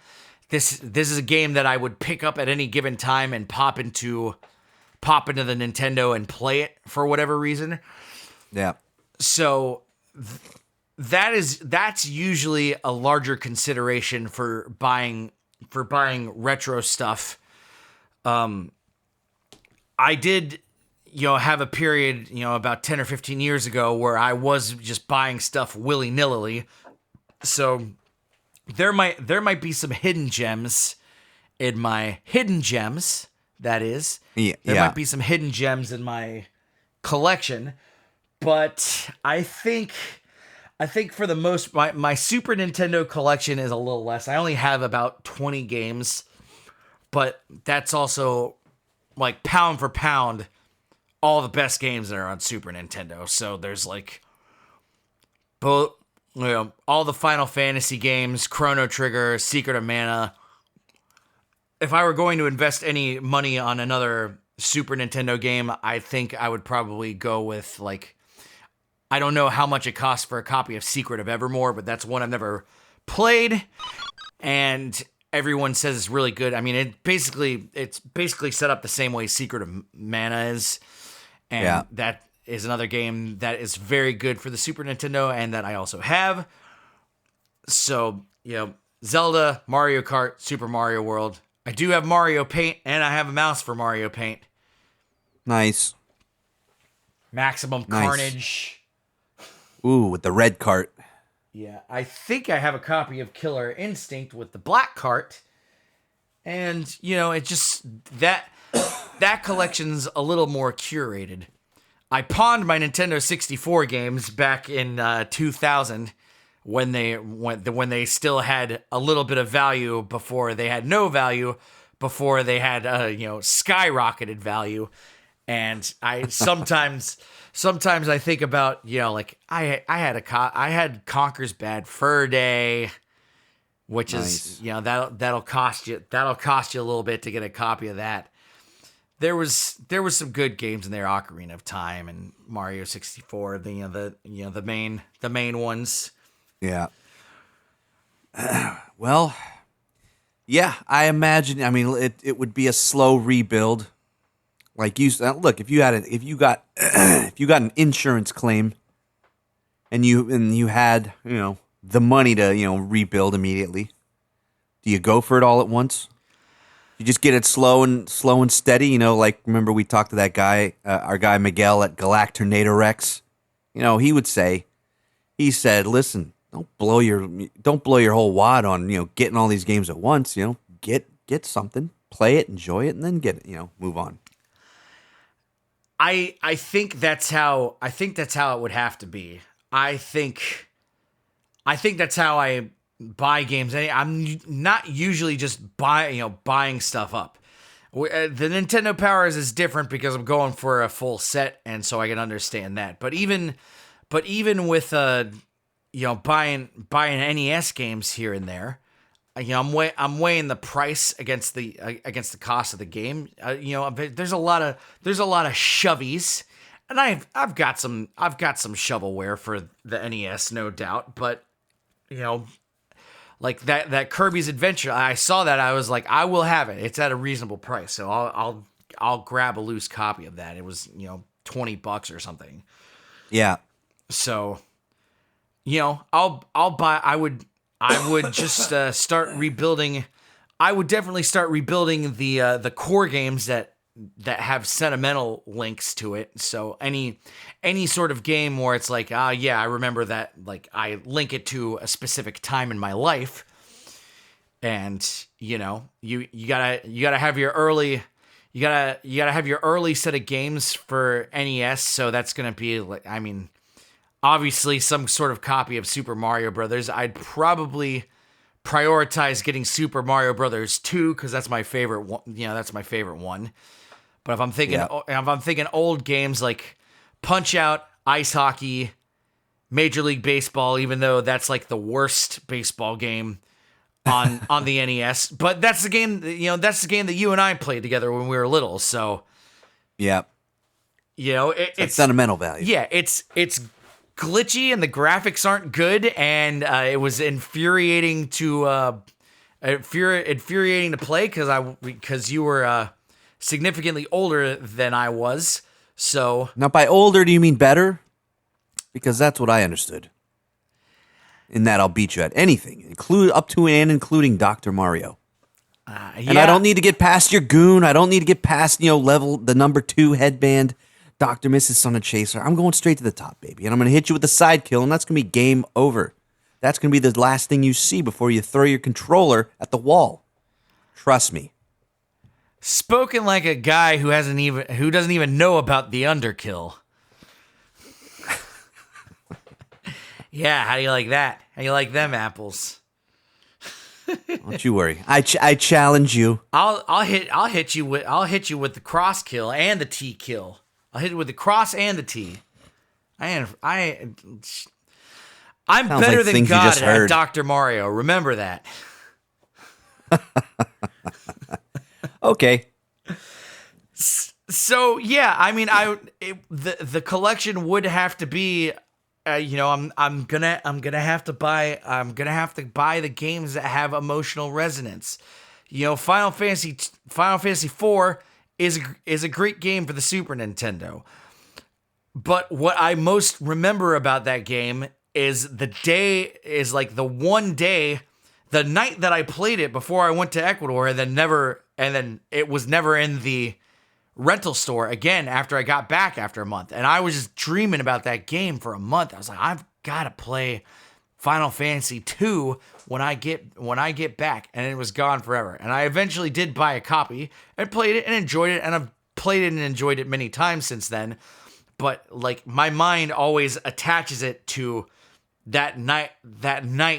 This is a game that I would pick up at any given time and pop into the Nintendo and play it for whatever reason. Yeah. So that's usually a larger consideration for buying retro stuff. I did have a period about 10 or 15 years ago where I was just buying stuff willy-nilly. So there might be some hidden gems in my hidden gems, that is. Yeah. There might be some hidden gems in my collection, but I think for the most, my Super Nintendo collection is a little less. I only have about 20 games, but that's also like pound for pound all the best games that are on Super Nintendo. So there's like both, all the Final Fantasy games, Chrono Trigger, Secret of Mana. If I were going to invest any money on another Super Nintendo game, I think I would probably go with, like, I don't know how much it costs for a copy of Secret of Evermore, but that's one I've never played, and everyone says it's really good. I mean, it's basically set up the same way Secret of Mana is, and that is another game that is very good for the Super Nintendo and that I also have. So, Zelda, Mario Kart, Super Mario World. I do have Mario Paint, and I have a mouse for Mario Paint. Nice. Maximum Carnage. Ooh, with the red cart. Yeah, I think I have a copy of Killer Instinct with the black cart. And, it just, that collection's a little more curated. I pawned my Nintendo 64 games back in 2000 when they still had a little bit of value before they had no value, before they had skyrocketed value. And I sometimes I think about, like I had Conker's Bad Fur Day, which is, that'll cost you a little bit to get a copy of that. There was some good games in there, Ocarina of Time and Mario 64, the main ones. Yeah. Well, Yeah, I imagine. I mean, it would be a slow rebuild. Like look, if you got if you got an insurance claim and you had the money to rebuild immediately, do you go for it all at once? You just get it slow and steady. Like remember we talked to that guy, our guy Miguel at Galactornator Rex. He said, listen, don't blow your whole wad on getting all these games at once. Get something, play it, enjoy it, and then move on. I think that's how it would have to be. I think that's how I buy games. I'm not usually just buying stuff up. The Nintendo Powers is different because I'm going for a full set, and so I can understand that. But even with buying NES games here and there, I'm weighing the price against the cost of the game. There's a lot of shovies, and I've got some shovelware for the NES, no doubt. But like that Kirby's Adventure, I saw that, I was like, I will have it. It's at a reasonable price, so I'll grab a loose copy of that. It was $20 or something. Yeah. So I'll buy. I would just start rebuilding. I would definitely start rebuilding the core games that have sentimental links to it. So any sort of game where it's like, yeah, I remember that. Like I link it to a specific time in my life, and you gotta have your early. You gotta have your early set of games for NES. So that's gonna be like, obviously, some sort of copy of Super Mario Brothers. I'd probably prioritize getting Super Mario Brothers 2 because that's my favorite one. That's my favorite one. But if I'm thinking old games like Punch Out, Ice Hockey, Major League Baseball, even though that's like the worst baseball game on the NES. But that's the game. That's the game that you and I played together when we were little. So yeah, it's sentimental value. Yeah, it's glitchy and the graphics aren't good, and it was infuriating to play because you were significantly older than I was. So now, by older, do you mean better? Because that's what I understood. In that, I'll beat you at anything, up to and including Dr. Mario. Yeah. And I don't need to get past your goon. I don't need to get past level the number 2 headband. Dr. Mrs. Son of Chaser. I'm going straight to the top, baby. And I'm going to hit you with the side kill, and that's going to be game over. That's going to be the last thing you see before you throw your controller at the wall. Trust me. Spoken like a guy who doesn't even know about the underkill. Yeah, how do you like that? How do you like them apples? Don't you worry. I challenge you. I'll hit you with the cross kill and the T kill. I'll hit it with the cross and the T. I'm better than God at Dr. Mario. Remember that. Okay. So yeah, the collection would have to be, I'm gonna have to buy the games that have emotional resonance. Final Fantasy IV is a great game for the Super Nintendo. But what I most remember about that game is the night that I played it before I went to Ecuador, and then it was never in the rental store again after I got back after a month. And I was just dreaming about that game for a month. I was like, I've got to play Final Fantasy II when I get back, and it was gone forever. And I eventually did buy a copy and played it and enjoyed it, and I've played it and enjoyed it many times since then. But like my mind always attaches it to that night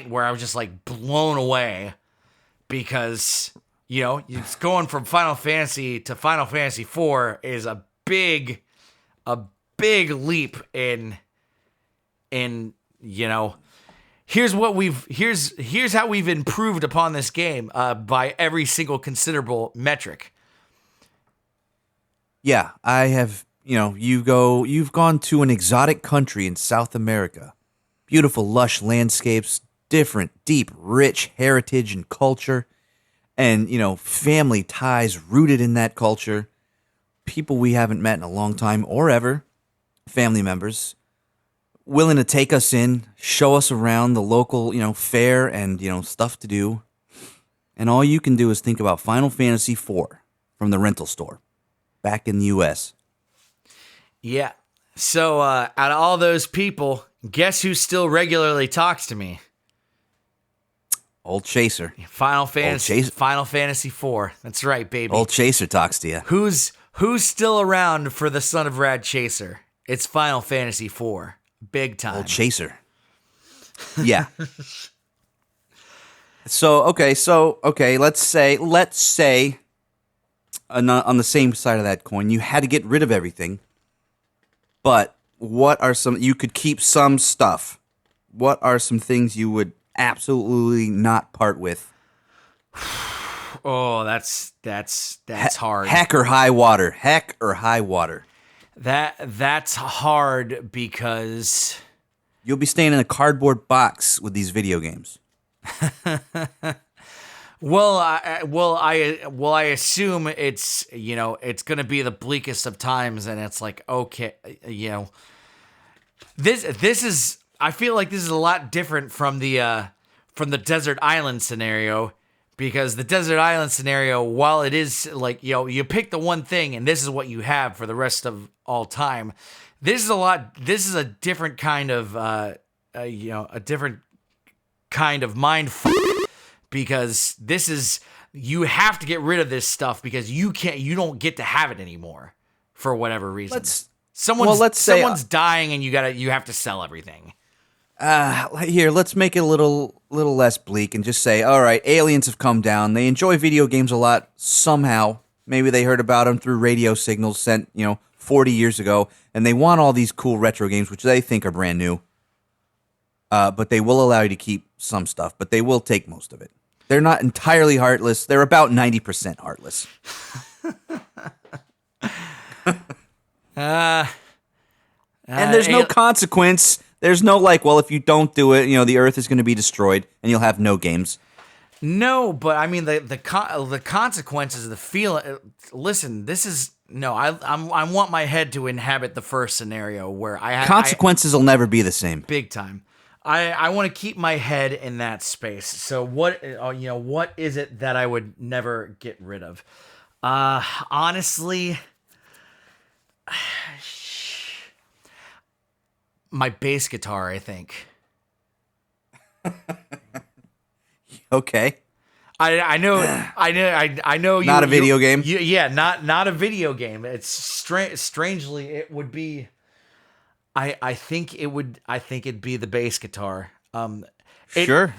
where I was just like blown away, because it's going from Final Fantasy to Final Fantasy IV is a big leap in here's how we've improved upon this game by every single considerable metric. Yeah, I have, you've gone to an exotic country in South America. Beautiful, lush landscapes, different, deep, rich heritage and culture. and family ties rooted in that culture, people we haven't met in a long time or ever, family members willing to take us in, show us around the local, fair and, stuff to do. And all you can do is think about Final Fantasy IV from the rental store back in the U.S. Yeah. So out of all those people, guess who still regularly talks to me? Old Chaser. Final Fantasy IV. That's right, baby. Old Chaser talks to you. Who's still around for the Son of Rad Chaser? It's Final Fantasy IV. Big time. Old Chaser. Yeah. Okay, let's say on the same side of that coin, you had to get rid of everything. But what are you could keep some stuff. What are some things you would absolutely not part with? Oh, that's hard. Heck or high water. That's hard because you'll be staying in a cardboard box with these video games. I assume it's it's gonna be the bleakest of times, and it's like, okay, this is. I feel like this is a lot different from the desert island scenario, because the desert island scenario, while it is like you pick the one thing and this is what you have for the rest of all time. This is a different kind of a different kind of mind fuck. Because this is, you have to get rid of this stuff because you don't get to have it anymore for whatever reason. Someone's dying and you have to sell everything. Here, let's make it a little less bleak and just say, all right, aliens have come down. They enjoy video games a lot somehow. Maybe they heard about them through radio signals sent, 40 years ago, and they want all these cool retro games, which they think are brand new. But they will allow you to keep some stuff, but they will take most of it. They're not entirely heartless. They're about 90% heartless. And there's no consequence. There's no if you don't do it, the Earth is going to be destroyed and you'll have no games. No, but I mean the consequences of the feeling. Listen, this is no. I want my head to inhabit the first scenario where consequences will never be the same. Big time. I want to keep my head in that space. So what is it that I would never get rid of? Honestly, my bass guitar, I think. Okay. I know. Not a video game. Yeah, not a video game. It's strangely, it would be. I think it'd be the bass guitar. Sure.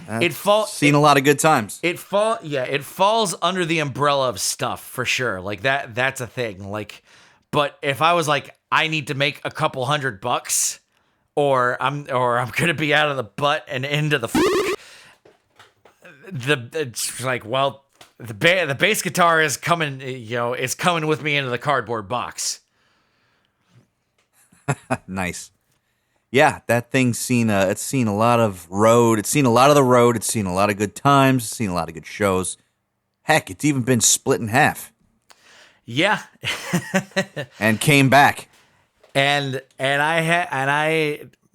Seen a lot of good times. It falls under the umbrella of stuff for sure. Like that's a thing. Like, but if I was like, I need to make a couple $100, or I'm gonna be out of the butt and into the it's like, well, the bass guitar is coming. Is coming with me into the cardboard box. Nice. Yeah, that thing's seen it's seen a lot of road. It's seen a lot of the road. It's seen a lot of good times. It's seen a lot of good shows. Heck, it's even been split in half. Yeah. And came back. And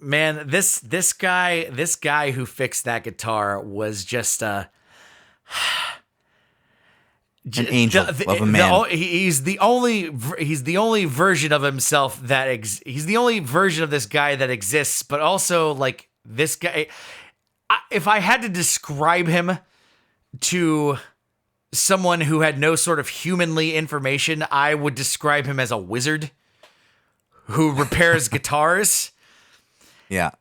man, this guy who fixed that guitar was just an angel of a man. He's the only version of himself he's the only version of this guy that exists. But also, like, this guy, if I had to describe him to someone who had no sort of humanly information, I would describe him as a wizard who repairs guitars. Yeah.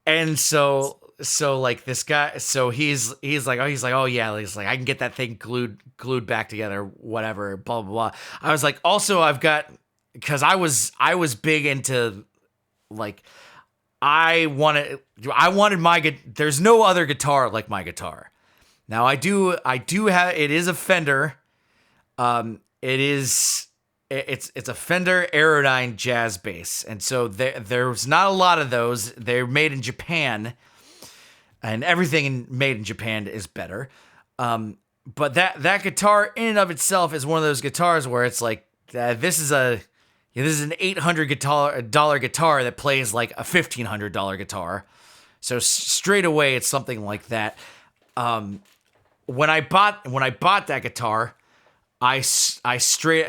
And so like this guy, so he's like, oh yeah, he's like, I can get that thing glued back together, whatever, blah, blah, blah. I was like, also I've got, cause I was big into, like, I wanted there's no other guitar like my guitar. Now I do have, it is a Fender. It's a Fender Aerodyne jazz bass. And so there's not a lot of those. They're made in Japan. And everything made in Japan is better. but that guitar in and of itself is one of those guitars where it's like this is an $800 guitar that plays like a $1,500 guitar. So straight away, it's something like that. When I bought that guitar, I straight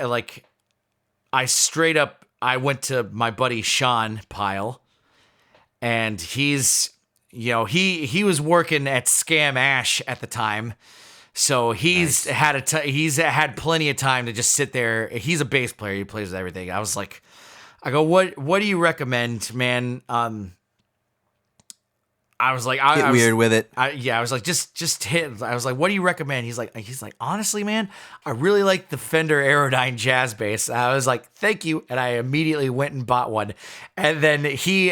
up I went to my buddy Sean Pyle, and he's he was working at Scam Ash at the time. So he's had plenty of time to just sit there. He's a bass player. He plays everything. I go, what do you recommend, man? I was like, Get weird with it. I was like, just hit. I was like, what do you recommend? He's like, honestly, man, I really like the Fender Aerodyne Jazz Bass. I was like, thank you, and I immediately went and bought one. And then he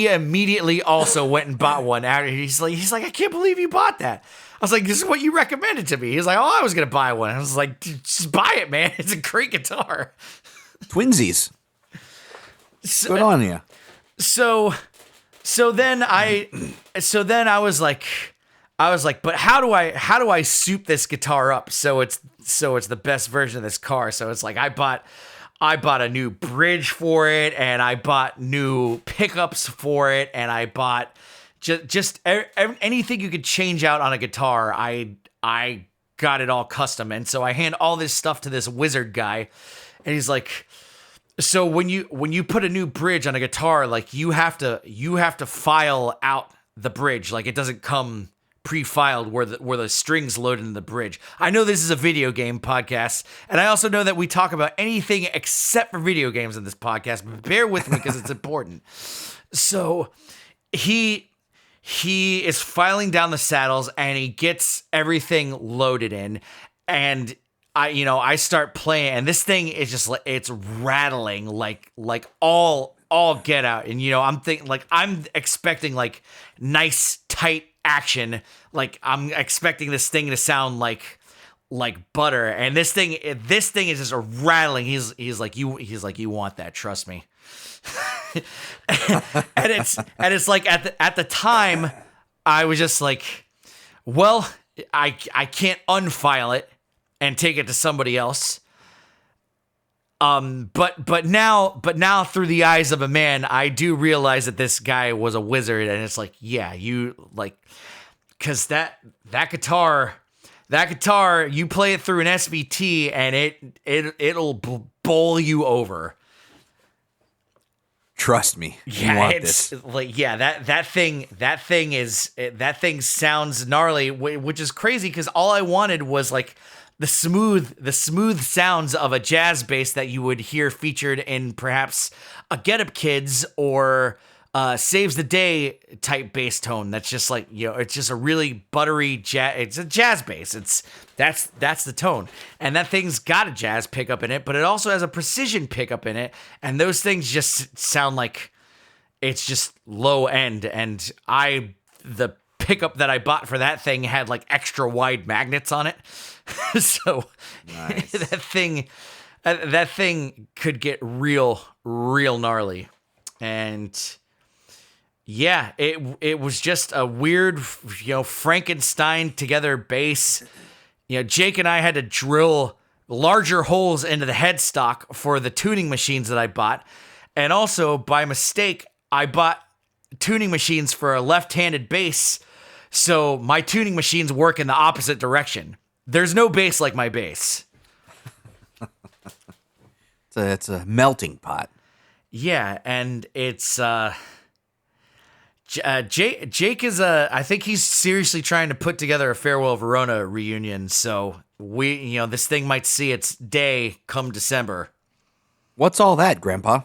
immediately also went and bought one. After he's like, I can't believe you bought that. I was like, this is what you recommended to me. He's like, oh, I was gonna buy one. I was like, just buy it, man. It's a great guitar. Twinsies. Good on you. So then I was like, but how do I soup this guitar up so it's the best version of this car? So it's like I bought a new bridge for it, and I bought new pickups for it, and I bought just anything you could change out on a guitar. I got it all custom, and so I hand all this stuff to this wizard guy, and he's like, so when you put a new bridge on a guitar, like you have to file out the bridge. Like it doesn't come pre-filed where the strings load into the bridge. I know this is a video game podcast, and I also know that we talk about anything except for video games in this podcast, but bear with me because it's important. So he is filing down the saddles, and he gets everything loaded in, and I start playing, and this thing is just like, it's rattling like all get out. And I'm expecting like nice tight action. Like I'm expecting this thing to sound like butter, and this thing is just rattling. He's like, you want that, trust me. and it's like at the time I was just like, well, I can't unfile it and take it to somebody else. But now through the eyes of a man, I do realize that this guy was a wizard, and it's like, yeah, you like, cause that guitar, you play it through an SVT, and it'll bowl you over. Trust me. Yeah, you want it's this. like, yeah, that thing sounds gnarly, which is crazy because all I wanted was like the smooth sounds of a jazz bass that you would hear featured in perhaps a Get Up Kids or Saves the Day type bass tone. That's just like, it's just a really buttery jazz. It's a jazz bass. That's the tone. And that thing's got a jazz pickup in it, but it also has a precision pickup in it. And those things just sound like it's just low end. And the pickup that I bought for that thing had like extra wide magnets on it. So Nice. that thing could get real gnarly. And yeah, it was just a weird, Frankenstein together bass. Jake and I had to drill larger holes into the headstock for the tuning machines that I bought. And also, by mistake, I bought tuning machines for a left-handed bass. So my tuning machines work in the opposite direction. There's no bass like my bass. It's a melting pot. Yeah, and it's Jake is I think he's seriously trying to put together a Farewell Verona reunion. So this thing might see its day come December. What's all that, Grandpa?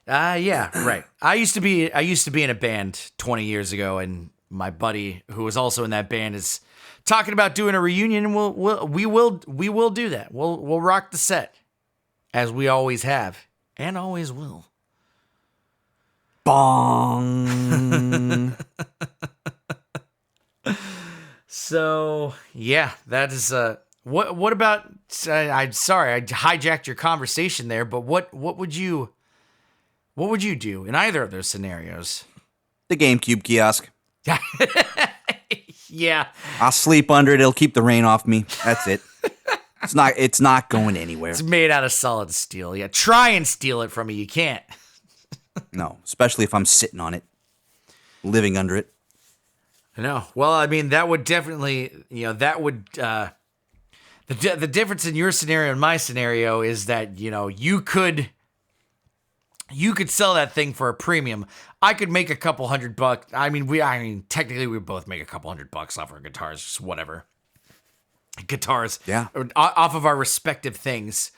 Yeah, right. I used to be in a band 20 years ago, and my buddy who was also in that band is talking about doing a reunion, and we will do that. We'll rock the set as we always have and always will. Bong. So yeah, that is what about? I'm sorry, I hijacked your conversation there, but what would you do in either of those scenarios? The GameCube kiosk. Yeah. I'll sleep under it. It'll keep the rain off me. That's it. It's not going anywhere. It's made out of solid steel. Yeah. Try and steal it from me. You can't. No, especially if I'm sitting on it, living under it. No. Well, I mean, that would definitely, that would, the difference in your scenario and my scenario is that, you could sell that thing for a premium. I could make a couple $100. I mean, technically we both make a couple $100 off our guitars, just whatever. Guitars. Yeah. Off of our respective things.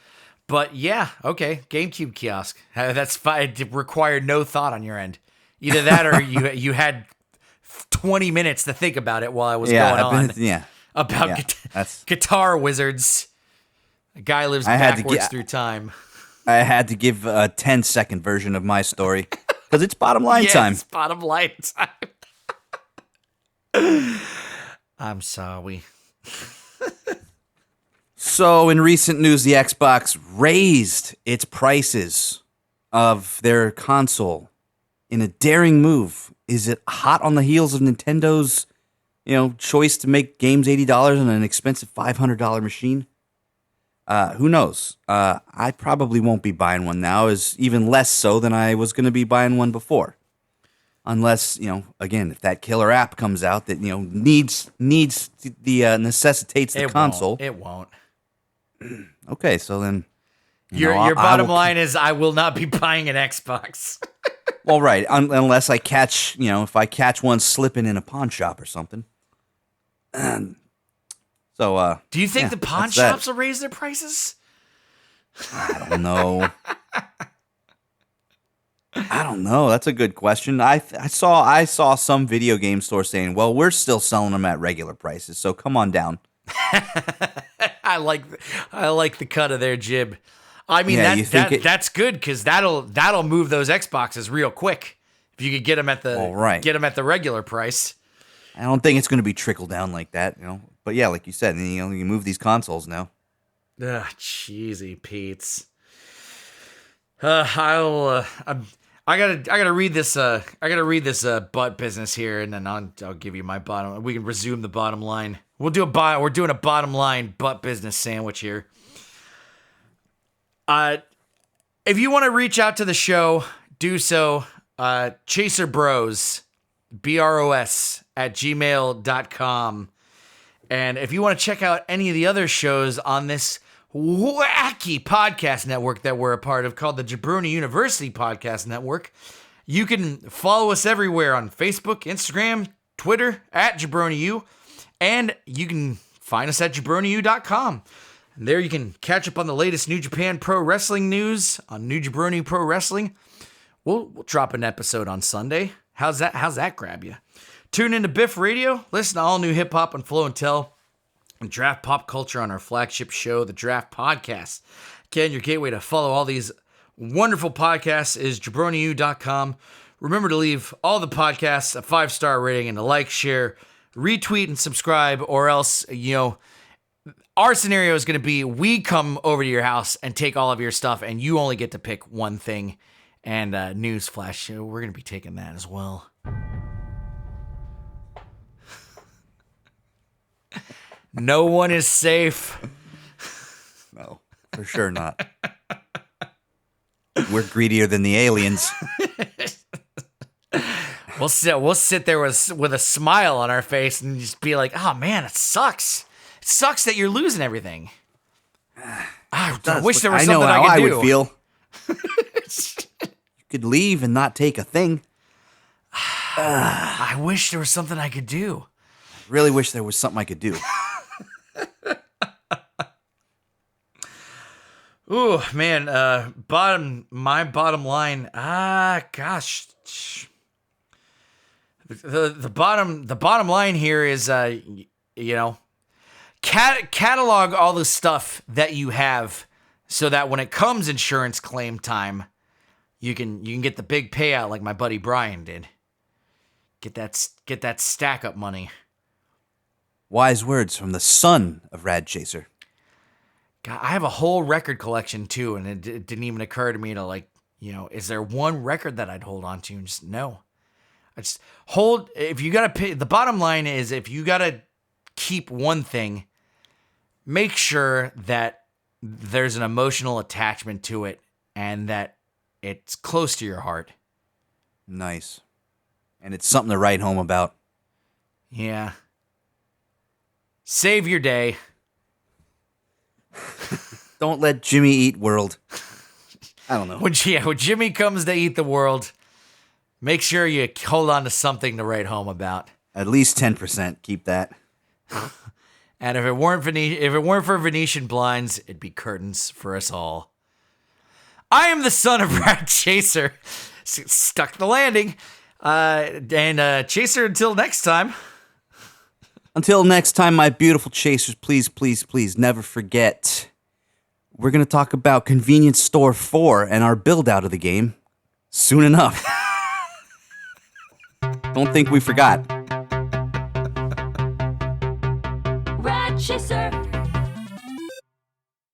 But yeah, okay. GameCube kiosk. That's fine. It required no thought on your end. Either that or you had 20 minutes to think about it while I was going on. About guitar wizards. A guy lives backwards through time. I had to give a 10-second version of my story because it's bottom line time. It's bottom line time. I'm sorry. So, in recent news, the Xbox raised its prices of their console in a daring move. Is it hot on the heels of Nintendo's, choice to make games $80 on an expensive $500 machine? Who knows? I probably won't be buying one now, is even less so than I was going to be buying one before. Unless, again, if that killer app comes out that, necessitates the console. It won't. Okay, so then your bottom line is I will not be buying an Xbox. Well, right, unless I catch, if I catch one slipping in a pawn shop or something. So, do you think the pawn shops will raise their prices? I don't know. I don't know. That's a good question. I saw some video game store saying, "Well, we're still selling them at regular prices, so come on down." I like the cut of their jib. I mean, that's good because that'll move those Xboxes real quick if you could get them at the regular price. I don't think it's going to be trickle down like that, But yeah, like you said, you move these consoles now. Ugh, cheesy Pete's. I gotta read this. I gotta read this butt business here, and then I'll give you my bottom. We can resume the bottom line. We're doing a bottom line butt business sandwich here. If you want to reach out to the show, do so. Chaser Bros, BROS @gmail.com. And if you want to check out any of the other shows on this wacky podcast network that we're a part of called the Jabroni University Podcast Network, you can follow us everywhere on Facebook, Instagram, Twitter @JabroniU, and you can find us at jabroniu.com. And there you can catch up on the latest New Japan Pro Wrestling news on New Jabroni Pro Wrestling. We'll drop an episode on Sunday. How's that grab you? Tune into Biff Radio, listen to all new hip hop on Flow and Tell, and draft pop culture on our flagship show, The Draft Podcast. Again, your gateway to follow all these wonderful podcasts is jabroniu.com. Remember to leave all the podcasts a 5-star rating and a like, share, retweet, and subscribe, or else, our scenario is going to be we come over to your house and take all of your stuff, and you only get to pick one thing. And newsflash, we're going to be taking that as well. No one is safe. No, for sure not. We're greedier than the aliens. We'll sit there with a smile on our face and just be like, "Oh man, it sucks. It sucks that you're losing everything." I wish there was something I could do. I would feel. You could leave and not take a thing. I wish there was something I could do. Really wish there was something I could do. Ooh, man, my bottom line, gosh. The bottom line here is, catalog all the stuff that you have so that when it comes insurance claim time, you can get the big payout like my buddy Brian did. Get that stack up money. Wise words from the son of Rad Chaser. God, I have a whole record collection too, and it didn't even occur to me to is there one record that I'd hold on to? And just no. Just hold. If you gotta pay, the bottom line is if you gotta keep one thing, make sure that there's an emotional attachment to it and that it's close to your heart. Nice. And it's something to write home about. Yeah. Save your day. Don't let Jimmy eat world. I don't know. When Jimmy comes to eat the world, make sure you hold on to something to write home about. At least 10%. Keep that. And if it weren't for Venetian blinds, it'd be curtains for us all. I am the son of Brad Chaser. Stuck the landing. And Chaser, until next time. Until next time, my beautiful chasers, please, please, please never forget. We're going to talk about Convenience Store 4 and our build out of the game soon enough. Don't think we forgot.